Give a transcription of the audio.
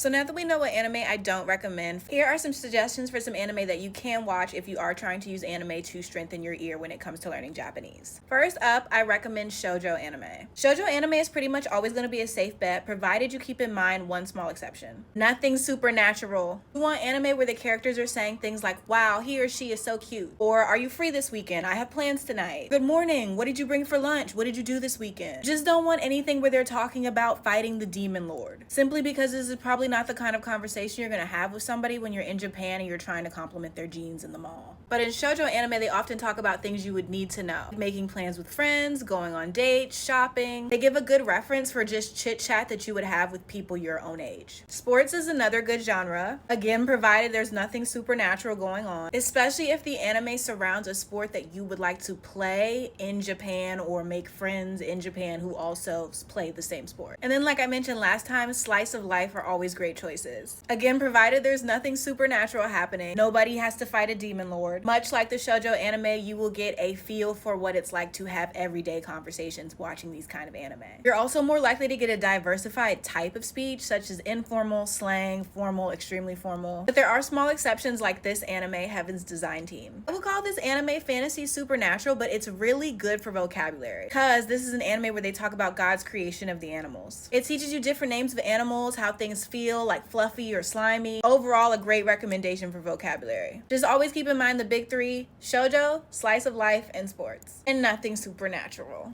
So now that we know what anime I don't recommend, here are some suggestions for some anime that you can watch if you are trying to use anime to strengthen your ear when it comes to learning Japanese. First up, I recommend shoujo anime. Shoujo anime is pretty much always going to be a safe bet, provided you keep in mind one small exception. Nothing supernatural. You want anime where the characters are saying things like, wow, he or she is so cute. Or, are you free this weekend? I have plans tonight. Good morning. What did you bring for lunch? What did you do this weekend? Just don't want anything where they're talking about fighting the demon lord. Simply because this is probably not the kind of conversation you're going to have with somebody when you're in Japan and you're trying to compliment their jeans in the mall. But in shoujo anime, they often talk about things you would need to know. Making plans with friends, going on dates, shopping. They give a good reference for just chit chat that you would have with people your own age. Sports is another good genre. Again, provided there's nothing supernatural going on, especially if the anime surrounds a sport that you would like to play in Japan or make friends in Japan who also play the same sport. And then, like I mentioned last time, slice of life are always great choices. Again, provided there's nothing supernatural happening, nobody has to fight a demon lord. Much like the shoujo anime, you will get a feel for what it's like to have everyday conversations watching these kind of anime. You're also more likely to get a diversified type of speech, such as informal, slang, formal, extremely formal. But there are small exceptions like this anime, Heaven's Design Team. I will call this anime fantasy supernatural, but it's really good for vocabulary because this is an anime where they talk about God's creation of the animals. It teaches you different names of animals, how things feel, like fluffy or slimy. Overall, a great recommendation for vocabulary. Just always keep in mind the big three: shoujo, slice of life, and sports. And nothing supernatural.